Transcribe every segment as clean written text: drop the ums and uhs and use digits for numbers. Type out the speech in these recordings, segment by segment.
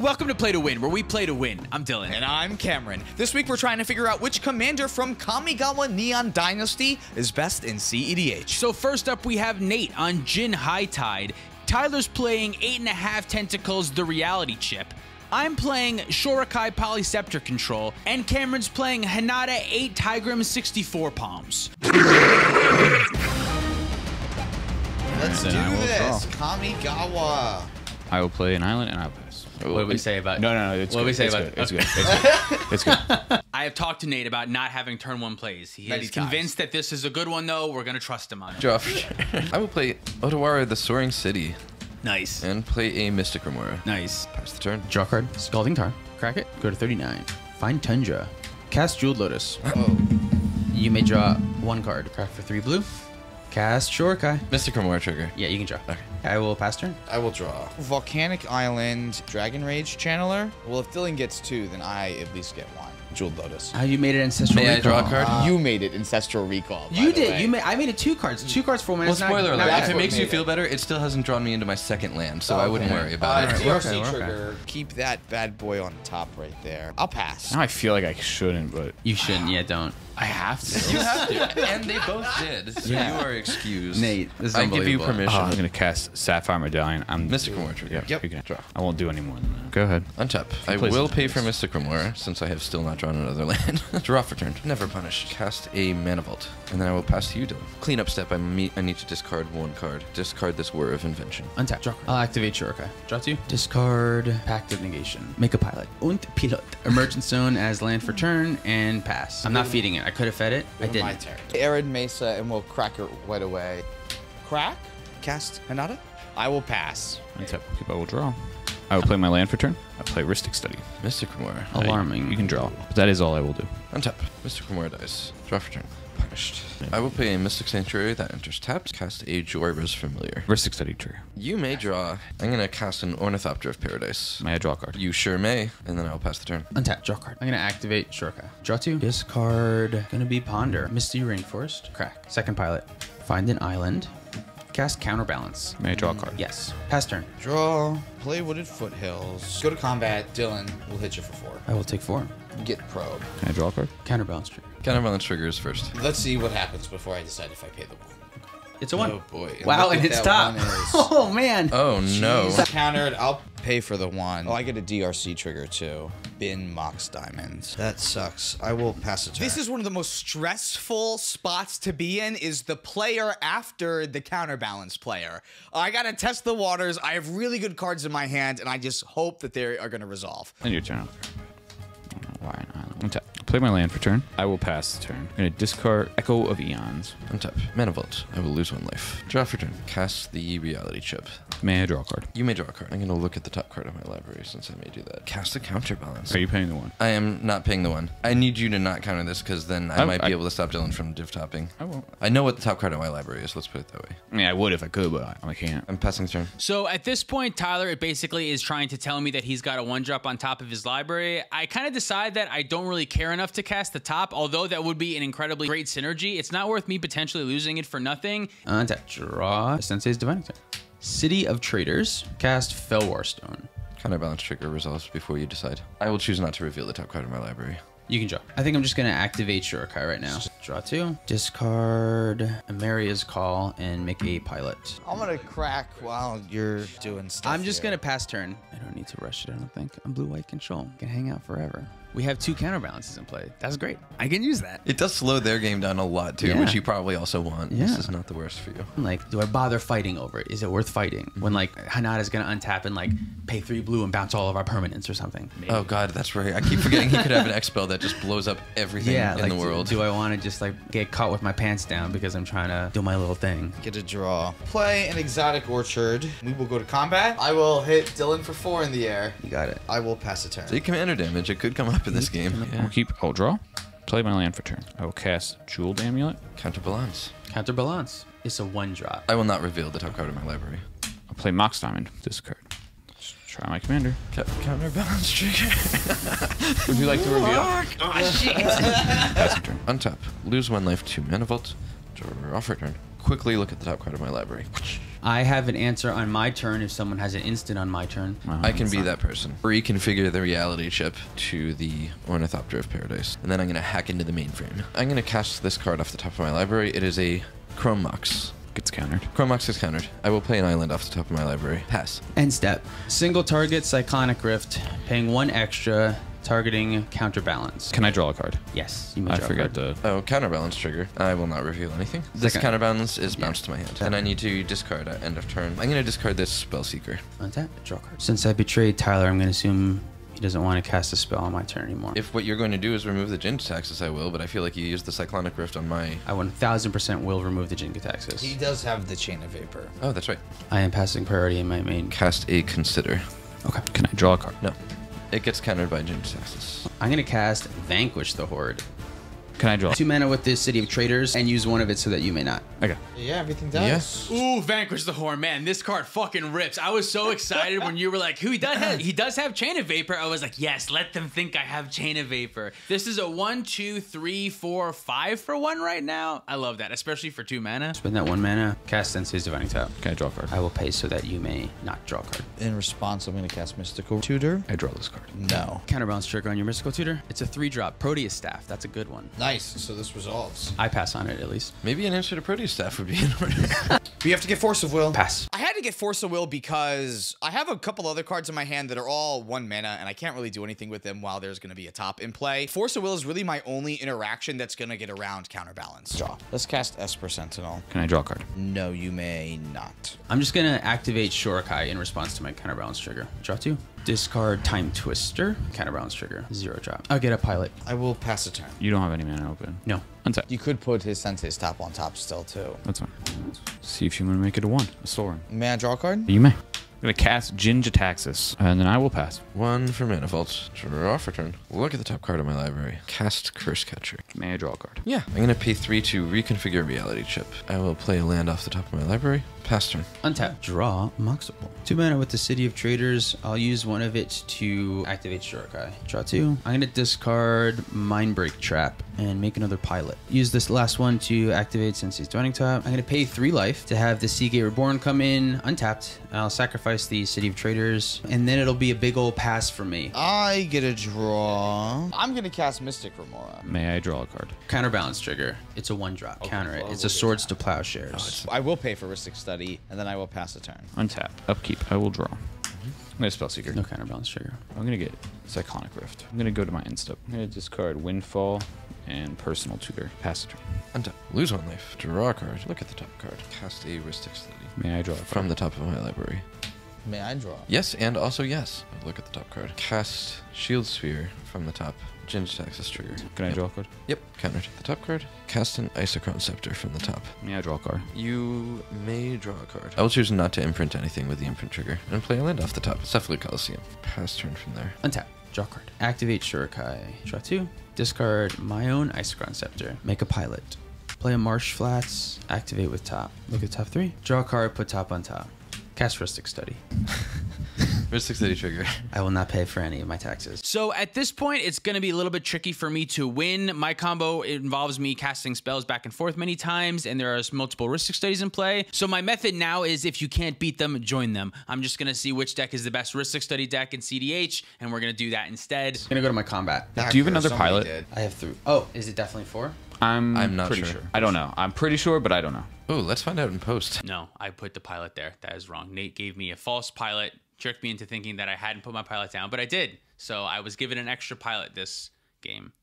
Welcome to Play to Win, where we play to win. I'm Dylan. And I'm Cameron. This week we're trying to figure out which commander from Kamigawa Neon Dynasty is best in CEDH. So first up, we have Nate on Jin High Tide. Tyler's playing 8.5 Tentacles, the reality chip. I'm playing Shorikai Polyceptor Control, and Cameron's playing Hanada 8 Tigrim 64 Palms. Let's do this. Kamigawa. I will play an island and I'll pass. What did we say about? No. It's What good. did we say it's about? good. It's good. It's good. It's good. I have talked to Nate about not having turn 1 plays. He Many is times. convinced that this is a good one, though. We're going to trust him on it. Draw. I will play Otawara the Soaring City Nice. and play a Mystic Remora. Nice. Pass the turn. Draw card. Scalding Tar. Crack it. Go to 39. Find Tundra. Cast Jeweled Lotus. Oh. You may draw 1 card. Crack for 3 blue. Cast Shorikai. Mystic Remora trigger. Yeah, you can draw. Okay. I will pass turn. I will draw. Volcanic Island, Dragon Rage Channeler. Well, if Dylan gets 2, then I at least get 1. Jeweled Lotus. You made it Ancestral May I Recall. draw a card? You made it Ancestral Recall. by You the did. way. I made it 2 cards. 2 cards for 1 minute. Well, spoiler alert. that's If it what makes you made feel it. better, it still hasn't drawn me into my second land, so I wouldn't worry about it. DRC we're okay. trigger. Keep that bad boy on top right there. I'll pass. Now I feel like I shouldn't, but You shouldn't. Yeah, don't. I have to. You have to. And they both did, so Yeah. you are excused. Nate, this is I give you unbelievable. permission. I'm gonna cast Sapphire Medallion. I'm Mystic Remora trigger. Yep. You can draw. I won't do any more than that. Go ahead. Untap. I plays will the pay for turns. Mystic Remora, since I have still not drawn another land. Draw for turn. Never punish. Cast a Mana Vault, and then I will pass to you, Dylan. Cleanup step. I need to discard 1 card. Discard this Whir of Invention. Untap. Draw card. I'll activate Shorikai. Draw 2. Discard Pact of Negation. Make a pilot. Und Pilot. Emergent Zone as land for turn and pass. I'm not feeding it. I could have fed it. I My didn't. turn. Arid Mesa, and we'll crack it right away. Crack? Cast Hanada? I will pass. Untap. Keep. I will draw. I will play my land for turn. I'll play Rhystic Study. Mystic Remora. Alarming. You can draw. But that is all I will do. Untap. Mystic Remora dies. Draw for turn. Punished. I will pay a Mystic Sanctuary that enters tapped. Cast a Joyra's Familiar. Rhystic Study trigger. You may draw. I'm gonna cast an Ornithopter of Paradise. May I draw a card? You sure may, and then I'll pass the turn. Untap. Draw card. I'm gonna activate Shorikai. Draw 2. Discard. Gonna be Ponder. Misty Rainforest. Crack. Second pilot. Find an island. Cast Counterbalance. May I draw a card? Yes. Pass turn. Draw. Play Wooded Foothills. Go to combat. Dylan will hit you for 4. I will take 4. Get probe. Can I draw a card? Counterbalance trigger. Counterbalance triggers first. Let's see what happens before I decide if I pay the 1. It's a 1. Oh boy. Wow, look and at it's that top. 1 is. Oh man. Oh no. Jeez. Countered. I'll pay for the 1. Oh, I get a DRC trigger too. Bin Mox Diamonds. That sucks. I will pass it. This is one of the most stressful spots to be in. Is the player after the counterbalance player. I gotta test the waters. I have really good cards in my hand, and I just hope that they are gonna resolve. And your turn. I don't know why an island. Untap. Play my land for turn. I will pass the turn. I'm gonna discard Echo of Eons. Untap. Mana Vault. I will lose 1 life. Draw for turn. Cast the Reality Chip. May I draw a card? You may draw a card. I'm gonna look at the top card of my library since I may do that. Cast a Counterbalance. Are you paying the 1? I am not paying the 1. I need you to not counter this because then I might be I- able to stop Dylan from div topping. I won't. I know what the top card of my library is. Let's put it that way. I mean, I would if I could, but I can't. I'm passing turn. So at this point, Tyler it basically is trying to tell me that he's got a 1-drop on top of his library. I kind of decide that I don't really care enough to cast the top, although that would be an incredibly great synergy. It's not worth me potentially losing it for nothing. Untap. Draw. Sensei's Divine Attack. City of Traders. Cast Felwar Stone. Counterbalance trigger resolves before you decide. I will choose not to reveal the top card of my library. You can draw. I think I'm just gonna activate Shorikai right now. Draw 2. Discard Amaria's Call and make a pilot. I'm gonna crack while you're doing stuff. I'm just gonna pass turn. I don't need to rush it, I don't think. I'm blue-white control. Can hang out forever. We have 2 counterbalances in play. That's great. I can use that. It does slow their game down a lot too, Yeah. which you probably also want. Yeah. This is not the worst for you. Like, do I bother fighting over it? Is it worth fighting? When like Hanada's gonna untap and like pay 3 blue and bounce all of our permanents or something. Oh god, that's right. I keep forgetting he could have an X spell that just blows up everything Yeah, in like the world. do I want to just like get caught with my pants down because I'm trying to do my little thing? Get a draw. Play an Exotic Orchard. We will go to combat. I will hit Dylan for 4 in the air. You got it. I will pass a turn. See, commander damage. It could come up in this game. I'll keep. I'll draw. Play my land for turn. I will cast Jeweled Amulet. Counterbalance. Counterbalance. It's a 1-drop. I will not reveal the top card of my library. I'll play Mox Diamond. Discard. Try my commander. Counterbalance trigger. Would you like to reveal? Pass turn. Untap. Lose 1 life to Mana Vault. Draw for turn. Quickly look at the top card of my library. I have an answer on my turn if someone has an instant on my turn. I can be that person. Reconfigure the reality chip to the Ornithopter of Paradise. And then I'm going to hack into the mainframe. I'm going to cast this card off the top of my library. It is a Chrome Mox. Gets countered. Chrome Mox is countered. I will play an island off the top of my library. Pass. End step. Single target Cyclonic Rift, paying 1 extra, targeting Counterbalance. Can I draw a card? Yes, you may I draw a forgot card. to. Oh, Counterbalance trigger. I will not reveal anything. This Second. Counterbalance is bounced to my hand. And I need to discard at end of turn. I'm going to discard this Spellseeker. Untap, draw a card. Since I betrayed Tyler, I'm going to assume he doesn't want to cast a spell on my turn anymore. If what you're going to do is remove the Jin-Gitaxias, I will, but I feel like you used the Cyclonic Rift on my... I 1000% will remove the Jin-Gitaxias. He does have the Chain of Vapor. Oh, that's right. I am passing priority in my main. Cast a Consider. Okay. Can I draw a card? No. It gets countered by Jin-Gitaxias. I'm going to cast Vanquish the Horde. Can I draw? 2 mana with the City of Traders and use 1 of it so that you may not. Okay. Yeah, everything does. Ooh, Vanquish the Horn, man! This card fucking rips. I was so excited when you were like, "Who he does have Chain of Vapor." I was like, "Yes, let them think I have Chain of Vapor." This is a 1, 2, 3, 4, 5 for 1 right now. I love that, especially for 2 mana. Spend that 1 mana, cast Sensei's Divining Top. Can I draw a card? I will pay so that you may not draw a card. In response, I'm going to cast Mystical Tutor. I draw this card. No. Counterbalance trigger on your Mystical Tutor. It's a 3-drop Proteus Staff. That's a good one. Nice. So this resolves. I pass on it at least. Maybe an answer to Proteus Staff would be in order. But you have to get Force of Will. Pass. I had to get Force of Will because I have a couple other cards in my hand that are all 1 mana, and I can't really do anything with them while there's going to be a top in play. Force of Will is really my only interaction that's going to get around Counterbalance. Draw. Let's cast Esper Sentinel. Can I draw a card? No, you may not. I'm just going to activate Shorikai in response to my Counterbalance trigger. Draw 2. Discard Time Twister. Counterbalance trigger. 0 drop. I'll get a Pilot. I will pass a turn. You don't have any mana open. No. Untap. You could put his Sensei's top on top still, too. That's fine. See if you want to make it a 1. A Sorin. May I draw a card? You may. I'm going to cast Jin-Gitaxias, and then I will pass. 1 for Mana Vault. Draw for turn. Look at the top card of my library. Cast Curse Catcher. May I draw a card? Yeah. I'm going to pay 3 to reconfigure Reality Chip. I will play a land off the top of my library. Pass turn. Untap. Draw Moxable. 2 mana with the City of Traders. I'll use 1 of it to activate Shurikai. Draw 2. I'm going to discard Mindbreak Trap and make another Pilot. Use this last one to activate Sensei's Divining Top. I'm going to pay 3 life to have the Seagate Reborn come in untapped. I'll sacrifice the City of Traders, and then it'll be a big old pass for me. I get a draw. I'm going to cast Mystic Remora. May I draw a card? Counterbalance trigger. It's a 1-drop. Counter it. It's a Swords to Plowshares. I will pay for Rhystic Study, and then I will pass a turn. Untap. Upkeep. I will draw. I'm going to Spellseeker. No counterbalance trigger. I'm going to get Cyclonic Rift. I'm going to go to my end step. I'm going to discard Windfall and Personal Tutor. Pass a turn. Untap. Lose 1 life. Draw a card. Look at the top card. Cast a Rhystic Study. May I draw a card? From the top of my library. May I draw? Yes, and also yes. Look at the top card. Cast Shield Sphere from the top. Jin-Gitaxias trigger. Can I draw a card? Yep, countered. The top card. Cast an Isochron Scepter from the top. May I draw a card? You may draw a card. I will choose not to imprint anything with the imprint trigger and play a land off the top. Cephalid Coliseum. Pass turn from there. Untap. Draw card. Activate Shurikai. Draw 2. Discard my own Isochron Scepter. Make a Pilot. Play a Marsh Flats. Activate with top. Look at top 3. Draw a card. Put top on top. Cast Rhystic Study. Rhystic Study trigger. I will not pay for any of my taxes. So at this point, it's going to be a little bit tricky for me to win. My combo involves me casting spells back and forth many times, and there are multiple Rhystic Studies in play. So my method now is if you can't beat them, join them. I'm just going to see which deck is the best Rhystic Study deck in CDH, and we're going to do that instead. I'm going to go to my combat. Do you have another pilot? I have 3. Oh, is it definitely 4? I'm not pretty sure. I don't know. I'm pretty sure, but I don't know. Oh, let's find out in post. No, I put the pilot there. That is wrong. Nate gave me a false pilot, tricked me into thinking that I hadn't put my pilot down, but I did. So I was given an extra pilot this game.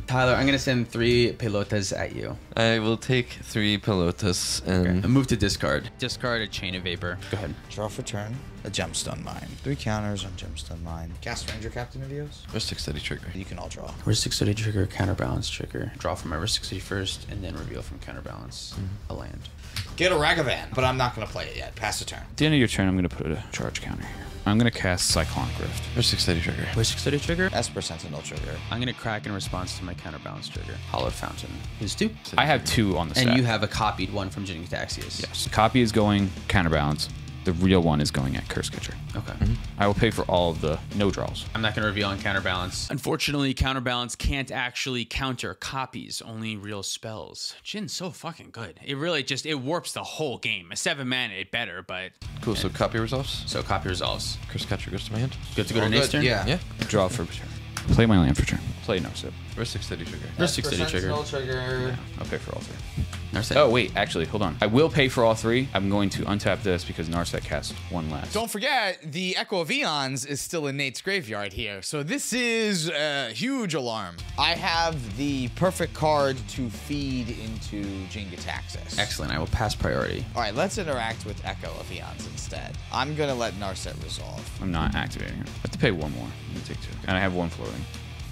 Tyler, I'm going to send 3 pelotas at you. I will take 3 pelotas and Move to discard. Discard a Chain of Vapor. Go ahead. Draw for turn. A Gemstone Mine. 3 counters on Gemstone Mine. Cast Ranger Captain of Eos. Rhystic Study trigger. You can all draw. Rhystic Study trigger, counterbalance trigger. Draw from my Rhystic Study first, and then reveal from counterbalance a land. Get a Ragavan, but I'm not going to play it yet. Pass a turn. At the end of your turn, I'm going to put a charge counter here. I'm going to cast Cyclonic Rift. Rhystic Study trigger. Rhystic Study trigger. Esper Sentinel trigger. I'm going to crack in response to my counterbalance trigger. Hollowed Fountain is 2. I have 2 on the stack. And you have a copied one from Jin-Gitaxias. Yes. Copy is going counterbalance. The real one is going at Curse Catcher. Okay. I will pay for all of the no draws. I'm not going to reveal on counterbalance. Unfortunately, Counterbalance can't actually counter copies, only real spells. Jin's so fucking good. It really just, it warps the whole game. A 7 mana, it better, but... Cool, so copy resolves. So copy resolves. Curse Catcher goes to my hand. Good to go to Nate's turn? Yeah. Yeah. Draw for turn. Play my land for turn. Play Narset. Ristic Steady trigger. Ristic Steady trigger. trigger. I'll pay for all 3. Narset. Oh, wait, actually, hold on. I will pay for all 3. I'm going to untap this because Narset casts 1 less. Don't forget, the Echo of Eons is still in Nate's graveyard here, so this is a huge alarm. I have the perfect card to feed into Jin-Gitaxias. Excellent. I will pass priority. All right, let's interact with Echo of Eons instead. I'm gonna let Narset resolve. I'm not activating it. I have to pay 1 more. I'm going to take 2. And I have 1 floating.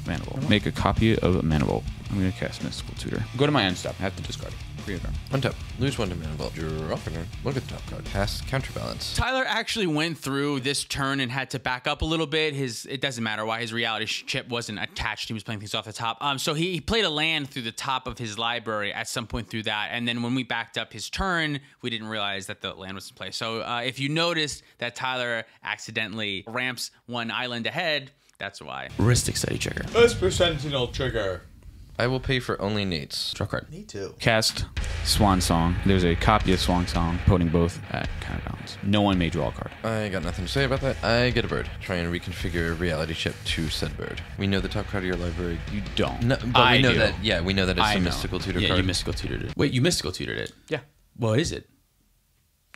Mana Vault. Make a copy of Mana Vault. I'm going to cast Mystical Tutor. Go to my end step. I have to discard it. Pre-turn. Untap. Lose 1 to Mana Vault. Drop a turn. Look at the top card. Cast Counterbalance. Tyler actually went through this turn and had to back up a little bit. It doesn't matter why his reality chip wasn't attached. He was playing things off the top. So he played a land through the top of his library at some point through that. And then when we backed up his turn, we didn't realize that the land was in play. So if you noticed that Tyler accidentally ramps 1 island ahead, that's why. Ristic Steady trigger. Esper Sentinel trigger. I will pay for only Nate's. Draw card. Me too. Cast Swan Song. There's a copy of Swan Song, putting both at counterbalance. No one may draw a card. I got nothing to say about that. I get a bird. Try and reconfigure reality chip to said bird. We know the top card of your library. You don't. No, but I we know do. that. Yeah, we know that it's I a know. mystical tutor Yeah, card. you mystical tutored it. Wait, you mystical tutored it? Yeah. What is it?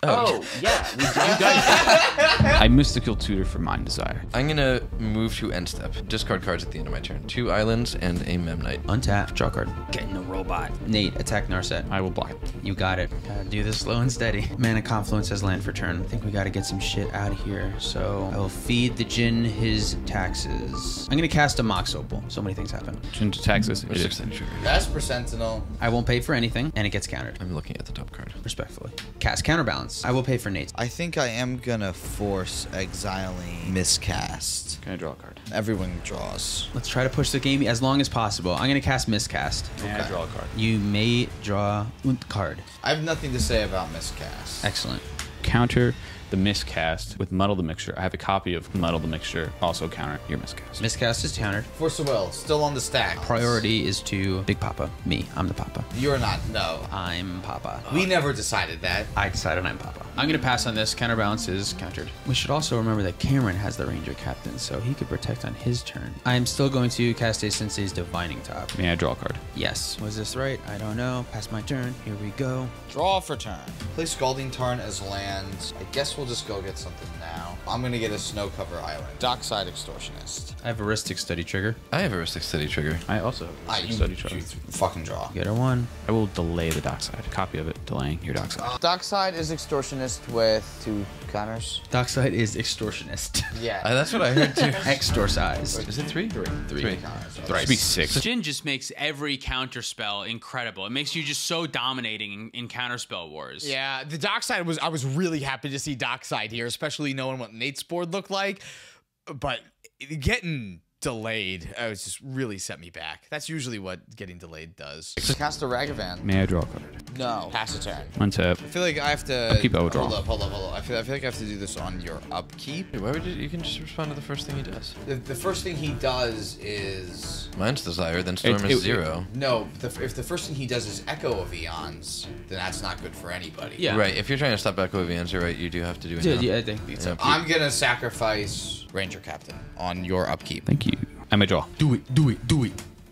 Oh, yeah. I Mystical Tutor for Mind Desire. I'm gonna move to end step. Discard cards at the end of my turn. 2 islands and a Memnite. Untap. Draw card. Getting the robot. Nate, attack Narset. I will block it. You got it. Gotta do this slow and steady. Mana Confluence has land for turn. I think we gotta get some shit out of here. So I will feed the Jin his taxes. I'm gonna cast a Mox Opal. So many things happen. Jin attacks this. It Ristic is. Steady trigger. Esper Sentinel. I won't pay for anything, and it gets countered. I'm looking at the top card. Respectfully. Cast Counterbalance. I will pay for Nate's. I think I am gonna force exiling Miscast. Can I draw a card? Everyone draws. Let's try to push the game as long as possible. I'm gonna cast Miscast. May I draw a card? You may draw a card. I have nothing to say about Miscast. Excellent. Counter the miscast with Muddle the Mixture. I have a copy of Muddle the Mixture. Also counter your miscast. Miscast is countered. Force of Will, still on the stack. Priority is to Big Papa. Me. I'm the Papa. You're not, no. I'm Papa. We never decided that. I decided I'm Papa. I'm going to pass on this. Counterbalance is countered. We should also remember that Cameron has the Ranger Captain, so he could protect on his turn. I am still going to cast a Sensei's Divining Top. May I draw a card? Yes. Was this right? I don't know. Pass my turn. Here we go. Draw for turn. Play Scalding Tarn as land. I guess we'll just go get something now. I'm gonna get a Snow Cover Island. Dockside Extortionist. I have a Ristic Steady trigger. I have a Ristic Steady trigger. I also have a study charge. You fucking draw. Get a 1. I will delay the dockside. Copy of it, delaying your dockside. Dockside is Extortionist with 2 counters. Dockside is Extortionist. Yeah. That's what I heard too. Extorcise. Is it 3? 3. counters. Should be 6. Jin just makes every counter spell incredible. It makes you just so dominating in counter spell wars. Yeah, the Dockside I was really happy to see Dockside here, especially knowing what Nate's board looked like. But getting delayed, it was just really set me back. That's usually what getting delayed does. Cast a Ragavan. May I draw a card? No. Pass a turn. Untap. I feel like I have to. Upkeep, I will draw. Hold up. I feel like I have to do this on your upkeep. Why would you can just respond to the first thing he does. The first thing he does is Mine's Desire, then Storm is 0. no. If the first thing he does is Echo of Eons, then that's not good for anybody. Yeah. Right, if you're trying to stop Echo of Eons, you're right, you do have to do it now. Yeah, I think it's Yeah. up. I'm gonna sacrifice Ranger Captain on your upkeep. Thank you. I may draw. Do it.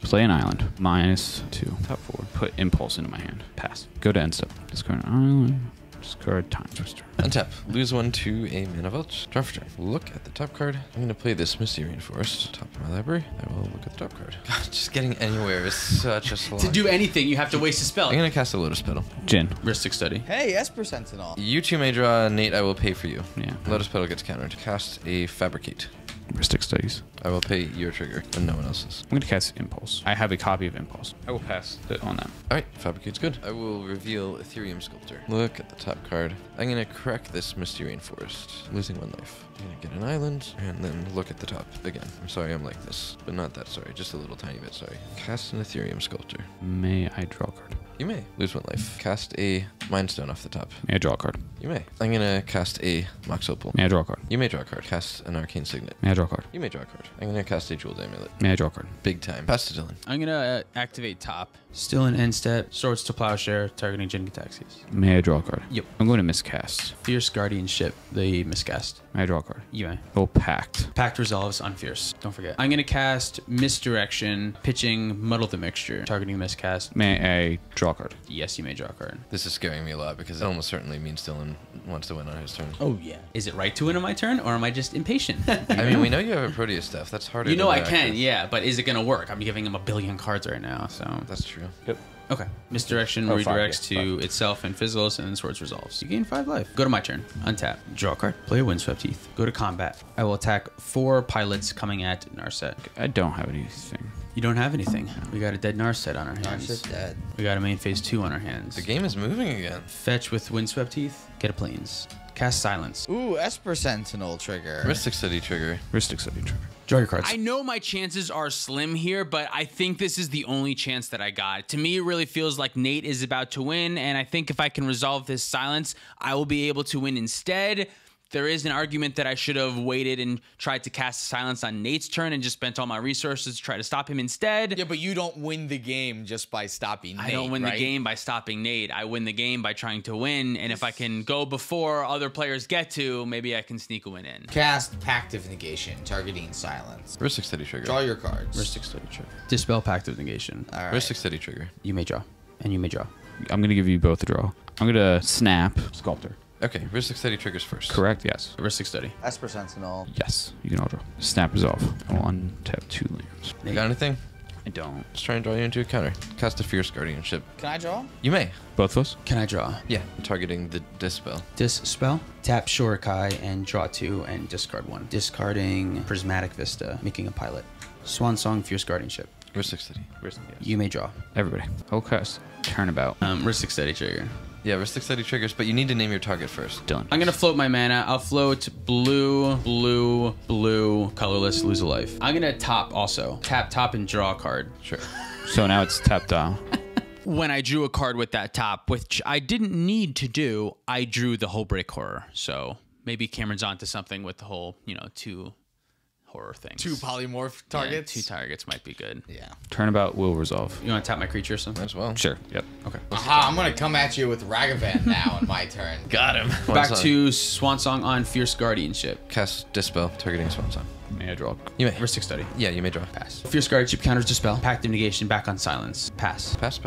Play an island. -2. Top 4. Put Impulse into my hand. Pass. Go to end step. Discard an island. Discard Time Twister. Untap. Lose 1 to a Mana Vault. Draw for turn. Look at the top card. I'm going to play this Mysterian Forest. Top of my library. I will look at the top card. God, just getting anywhere is such a slog. To do anything, you have to waste a spell. I'm going to cast a Lotus Petal. Jin. Ristic Study. Hey, Esper Sentinel. You 2 may draw. Nate, I will pay for you. Yeah. Lotus Petal gets countered. Cast a Fabricate. Ristic Studies. I will pay your trigger and no one else's. I'm going to cast Impulse. I have a copy of Impulse. I will pass it on that. Alright, Fabricate's good. I will reveal Ethereum Sculptor. Look at the top card. I'm going to crack this Mysterian Forest, losing 1 life. I'm going to get an island, and then look at the top again. I'm sorry I'm like this, but not that sorry, just a little tiny bit sorry. Cast an Ethereum Sculptor. May I draw a card? You may. Lose 1 life. Cast a Mind Stone off the top. May I draw a card? You may. I'm gonna cast a Mox Opal. May I draw a card? You may draw a card. Cast an Arcane Signet. May I draw a card? You may draw a card. I'm gonna cast a Jeweled Amulet. May I draw a card? Big time. Pass to Dylan. I'm gonna activate top. Still in end step. Swords to Plowshare, targeting Jin Gitaxias. May I draw a card? Yep. I'm going to miscast. Fierce Guardianship, the miscast. May I draw a card? You may. Oh, Pact. Pact resolves on Fierce. Don't forget. I'm gonna cast Misdirection, pitching Muddle the Mixture, targeting miscast. May I draw a card? Yes, you may draw a card. This is scaring me a lot because it almost certainly means Dylan wants to win on his turn. Oh yeah. Is it right to win on my turn, or am I just impatient? I mean, we know you have a Proteus stuff. That's harder. You know to I react can, with. yeah, but is it gonna work? I'm giving him a billion cards right now, so. That's true. Yep. Okay. Misdirection Oh, five, redirects yeah, to itself and fizzles, and then Swords resolves. You gain 5 life. Go to my turn. Untap. Draw a card. Play a Windswept Heath. Go to combat. I will attack 4 pilots coming at Narset. I don't have anything. You don't have anything. We got a dead Narset on our hands. Narset's dead. We got a main phase 2 on our hands. The game is moving again. Fetch with Windswept Heath. Get a Plains. Cast Silence. Ooh, Esper Sentinel trigger. Mystic City trigger. Ristic City trigger. Draw your cards. I know my chances are slim here, but I think this is the only chance that I got. To me, it really feels like Nate is about to win, and I think if I can resolve this silence, I will be able to win instead. There is an argument that I should have waited and tried to cast silence on Nate's turn and just spent all my resources to try to stop him instead. Yeah, but you don't win the game just by stopping Nate, I don't win right? the game by stopping Nate. I win the game by trying to win, and if I can go before other players get to, maybe I can sneak a win in. Cast Pact of Negation, targeting silence. Mystic City trigger. Draw your cards. Ristic Study trigger. Dispel Pact of Negation. All right. Mystic City trigger. You may draw. And you may draw. I'm going to give you both a draw. I'm going to snap Sculptor. Okay, Mystic City triggers first. Correct? Yes. Ristic Study. Esper Sentinel. Yes. You can all draw. Snap Resolve. I will untap 2 lands. You got anything? I don't. Let's try and draw you into a counter. Cast a Fierce Guardianship. Can I draw? You may. Both of us? Can I draw? Yeah. Targeting the Dispel. Dispel. Tap Shurikai and draw 2 and discard 1. Discarding Prismatic Vista, making a pilot. Swan Song, Fierce Guardianship. Mystic City. Yes. You may draw. Everybody. I'll cast Turnabout. Ristic Study trigger. Yeah, Mystic City triggers, but you need to name your target first. Done. I'm gonna float my mana. I'll float blue, blue, blue, colorless, lose a life. I'm gonna top also. Tap top and draw a card. Sure. So now it's tap down. When I drew a card with that top, which I didn't need to do, I drew the whole Break Horror. So maybe Cameron's onto something with the whole, 2 horror things. 2 polymorph targets? Yeah, 2 targets might be good. Yeah. Turnabout will resolve. You wanna tap my creature or something? As well. Sure. Yep. Okay. Aha, I'm gonna come at you with Ragavan now on my turn. Got him. Back to Swan Song on Fierce Guardianship. Cast Dispel, targeting Swan Song. May I draw? You may. Ristic Study. Yeah, you may draw. Pass. Fierce Guardianship counters Dispel. Pact of Negation back on Silence. Pass. Pass.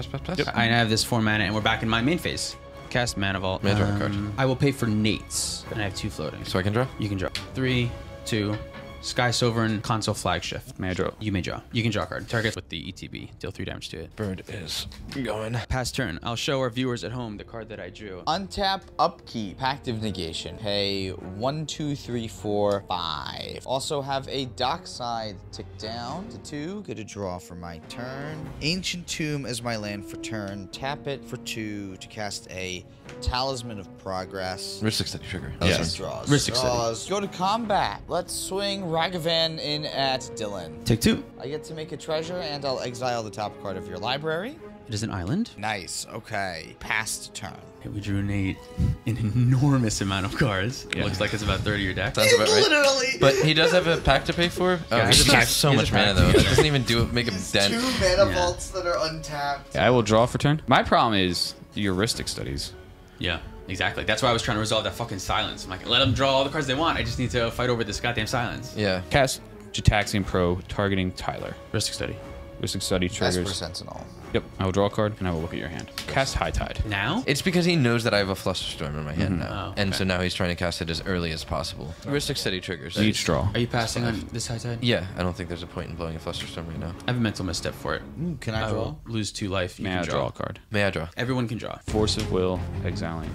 I have this 4 mana and we're back in my main phase. Cast Mana Vault. May I draw a card? I will pay for Nate's, and I have 2 floating. So I can draw? You can draw. 3, 2, Sky Sovereign, Console Flag Shift. May I draw? You may draw. You can draw a card. Target with the ETB. Deal 3 damage to it. Bird is going. Pass turn. I'll show our viewers at home the card that I drew. Untap, upkeep, Pact of Negation. Pay 1, 2, 3, 4, 5. Also have a Dockside tick down to 2. Get a draw for my turn. Ancient Tomb as my land for turn. Tap it for 2 to cast a Talisman of Progress. Mystic City trigger. Yes. Draws. Ristic City. Draws. Go to combat. Let's swing Ragavan in at Dylan. Take 2. I get to make a treasure, and I'll exile the top card of your library. It is an island. Nice. Okay. Past turn. Okay, we drew Nate an enormous amount of cards. It Yeah. looks like it's about 30 your deck. Sounds about right. Literally. But he does have a pack to pay for. Oh, Yeah, he he's just a has pack. so He's much a mana pack. though. It doesn't even make a dent. 2 mana Yeah. vaults that are untapped. Yeah, I will draw for turn. My problem is heuristic studies. Yeah, exactly. That's why I was trying to resolve that fucking silence. I'm like, let them draw all the cards they want. I just need to fight over this goddamn silence. Yeah. Cast Jitaxian Pro targeting Tyler. Ristic Study. Ristic Study Esper triggers. Sentinel. Yep. I will draw a card and I will look at your hand. Cast High Tide. Now? It's because he knows that I have a Flusterstorm in my hand now. Oh, And okay. so now he's trying to cast it as early as possible. Mystic City triggers. Each draw. Are you passing on this high tide? Yeah, I don't think there's a point in blowing a Flusterstorm right now. I have a mental misstep for it. Ooh, can I I draw? will lose 2 life. You May can I draw a card? May I draw? Everyone can draw. Force of Will, exiling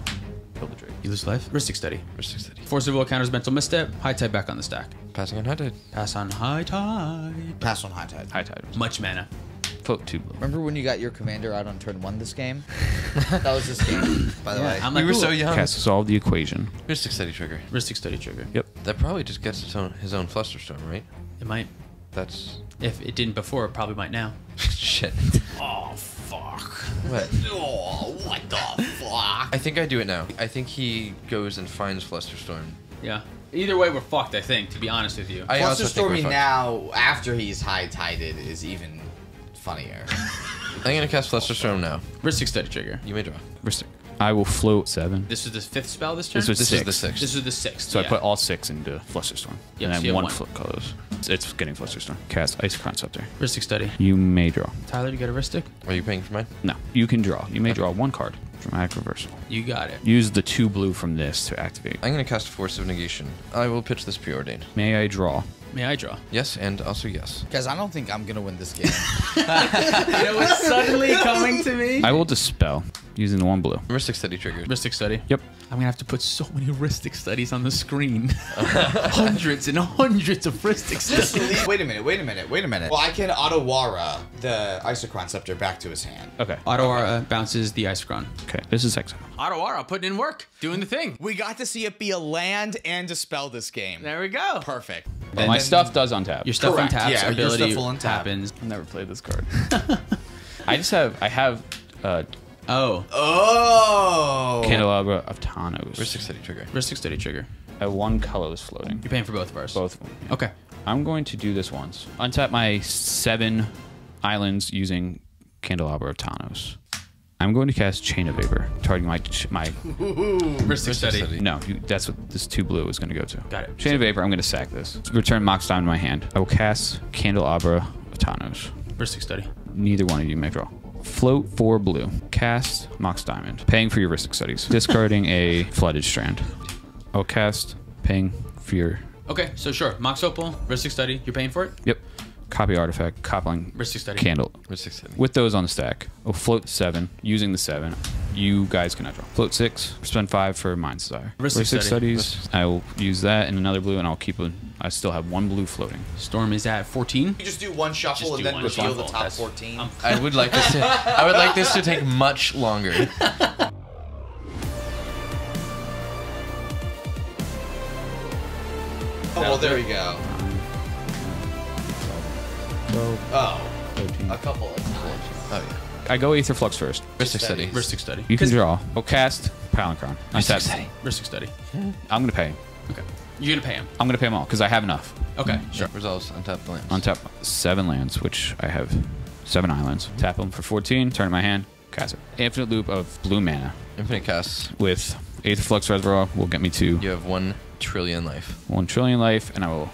Pildrake. You lose life? Ristic Study. Mystic City. Force of Will counters mental misstep. High tide back on the stack. Passing on High Tide. Pass on high tide. Pass on High Tide. High Tide. Much mana. Float 2 blue. Remember when you got your commander out on turn 1 this game? That was this game, by the way. I'm We like, were ooh. so young. Cast Solve the Equation. Mystic City trigger. Ristic Study trigger. Yep. That probably just gets his own Flusterstorm, right? It might. That's If it didn't before, it probably might now. shit. Oh, fuck? What? Oh, what the fuck? I think I do it now. I think he goes and finds Flusterstorm. Yeah. Either way, we're fucked, I think, to be honest with you. I also think we're Flusterstorming fucked. now, after he's high-tided, is even funnier. I'm gonna cast Flusterstorm now. Ristic Study Trigger. You may draw. Ristic. I will float 7. This is the 5th spell this turn? This was This 6. is the 6th. This is the 6th. So yeah. I put all 6 into Flusterstorm. Yep, and so you then have one one. flip colors. It's getting Flusterstorm. Cast Isochron Scepter. Ristic Study. You may draw. Tyler, you got a Ristic? Are you paying for mine? No, you can draw. You may draw 1 card. Dramatic Reversal. You got it. Use the 2 blue from this to activate. I'm gonna cast Force of Negation. I will pitch this Preordained. May I draw? May I draw? Yes, and also yes. Guys, I don't think I'm gonna win this game. You know what's suddenly coming to me? I will dispel using the 1 blue. Mystic Study triggered. Ristic Study. Yep. I'm gonna have to put so many Ristic Studies on the screen. Hundreds and hundreds of Ristic Studies. Wait a minute. Well, I can Otawara the Isochron Scepter back to his hand. Okay. Otawara bounces the Isochron. Okay. This is exile. Otawara putting in work, doing the thing. We got to see it be a land and dispel this game. There we go. Perfect. But my stuff does untap. Your stuff Correct, untaps, yeah, your ability stuff will untap. happens. I've never played this card. I have Oh, Oh. Candelabra of Thanos. Mystic Study trigger. Ristic Study trigger. I have 1 colorless floating. You're paying for both of ours. Both of them. Okay. I'm going to do this once. Untap my 7 islands using Candelabra of Thanos. I'm going to cast Chain of Vapor, targeting my Ristic Study. no, that's what this 2 blue is going to go to. Got it. Chain of Vapor, I'm going to sack this. Return Mox Diamond to my hand. I will cast Candelabra of Thanos. Ristic Study. Neither one of you may draw. Float 4 blue. Cast Mox Diamond. Paying for your Ristic Studies. Discarding a Flooded Strand. I'll cast paying for your... Okay, so sure. Mox Opal, Ristic Study. You're paying for it? Yep. Copy Artifact. Coupling. Ristic Study. Candle. Mystic Study. With those on the stack, I'll float 7. Using the 7, you guys cannot draw. Float 6. Spend 5 for Mind's Desire. Ristic Study. Studies. I will use that and another blue, and I'll keep a... I still have 1 blue floating. Storm is at 14. You just do one shuffle and then reveal the top 14. I would like this to. I would like this to take much longer. Oh, well, there we go. Oh, 13. a couple of times. Oh yeah. I go Aether Flux first. Mystic Study. Ristic Study. You can draw. I'll cast Palinchron. Untap. Ristic Study. I'm going to pay. Okay. You're gonna pay him. I'm going to pay them all because I have enough. Okay, sure. Resolves untap the lands. Untap 7 lands, which I have 7 islands. Tap them for 14. Turn in my hand. Cast it. Infinite loop of blue mana Infinite casts. with Aether Flux Reservoir will get me to You have 1 trillion life. 1 trillion life, and I will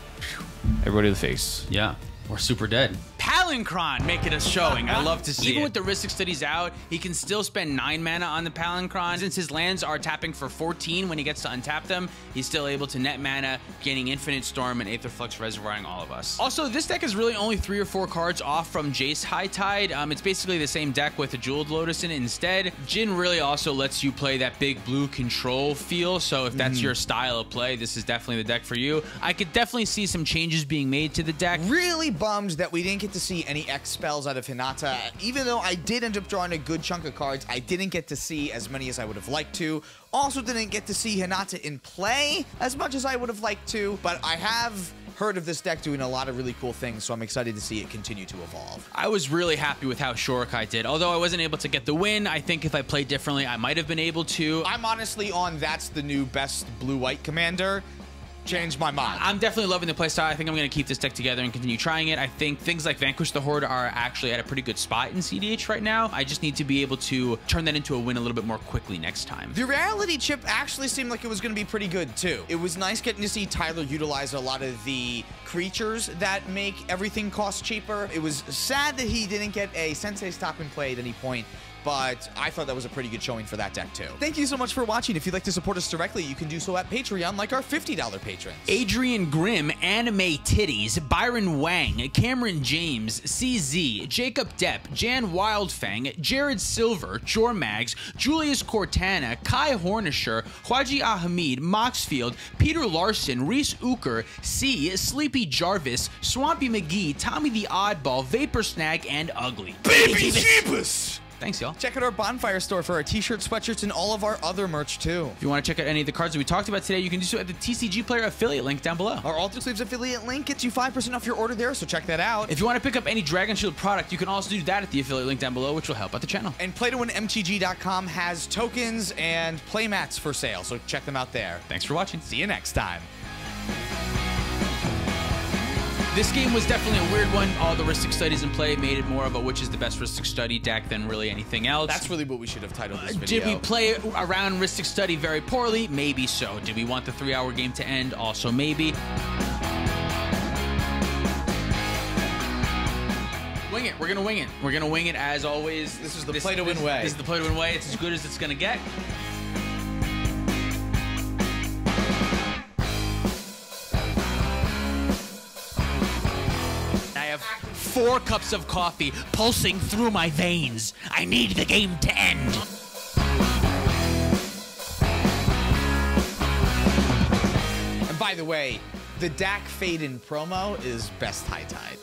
everybody to the face. Yeah. We're super dead. Palinchron making us showing. I love to see Even it. with With the Ristic Studies out, he can still spend 9 mana on the Palinchron. Since his lands are tapping for 14 when he gets to untap them, he's still able to net mana, gaining Infinite Storm and Aether Flux Reservoiring all of us. Also, this deck is really only 3 or 4 cards off from Jace High Tide. It's basically the same deck with a Jeweled Lotus in it instead. Jin really also lets you play that big blue control feel, so if that's your style of play, this is definitely the deck for you. I could definitely see some changes being made to the deck. Really bummed that we didn't get to see any X spells out of Hinata. Even though I did end up drawing a good chunk of cards, I didn't get to see as many as I would have liked to. Also didn't get to see Hinata in play as much as I would have liked to, but I have heard of this deck doing a lot of really cool things, so I'm excited to see it continue to evolve. I was really happy with how Shorakai did. Although I wasn't able to get the win, I think if I played differently, I might have been able to. I'm honestly on that's the new best blue-white commander. Changed my mind. I'm definitely loving the playstyle. I think I'm going to keep this deck together and continue trying it. I think things like Vanquish the Horde are actually at a pretty good spot in CDH right now. I just need to be able to turn that into a win a little bit more quickly next time. The reality chip actually seemed like it was going to be pretty good, too. It was nice getting to see Tyler utilize a lot of the creatures that make everything cost cheaper. It was sad that he didn't get a Sensei Stop and Play at any point, but I thought that was a pretty good showing for that deck, too. Thank you so much for watching. If you'd like to support us directly, you can do so at Patreon, like our $50 patrons. Adrian Grimm, Anime Titties, Byron Wang, Cameron James, CZ, Jacob Depp, Jan Wildfang, Jared Silver, Jormags, Julius Cortana, Kai Hornisher, Khwaji Ahmed, Moxfield, Peter Larson, Reese Uker, C, Sleepy Jarvis, Swampy McGee, Tommy the Oddball, Vapor Snag, and Ugly. Baby Jeebus! Thanks, y'all. Check out our Bonfire store for our t-shirts, sweatshirts, and all of our other merch, too. If you want to check out any of the cards that we talked about today, you can do so at the TCG Player affiliate link down below. Our Altered Sleeves affiliate link gets you 5% off your order there, so check that out. If you want to pick up any Dragon Shield product, you can also do that at the affiliate link down below, which will help out the channel. And PlayToWinMTG.com has tokens and playmats for sale, so check them out there. Thanks for watching. See you next time. This game was definitely a weird one. All the Rhystic studies in play made it more of a which is the best Rhystic study deck than really anything else. That's really what we should have titled this video. Did we play around Rhystic study very poorly? Maybe so. Did we want the 3-hour game to end? Also maybe. Wing it. We're gonna wing it. We're gonna wing it as always. This is the play-to-win way. This is the play-to-win way. It's as good as it's gonna get. I have 4 cups of coffee pulsing through my veins. I need the game to end. And by the way, the Dak Faden promo is best high tide.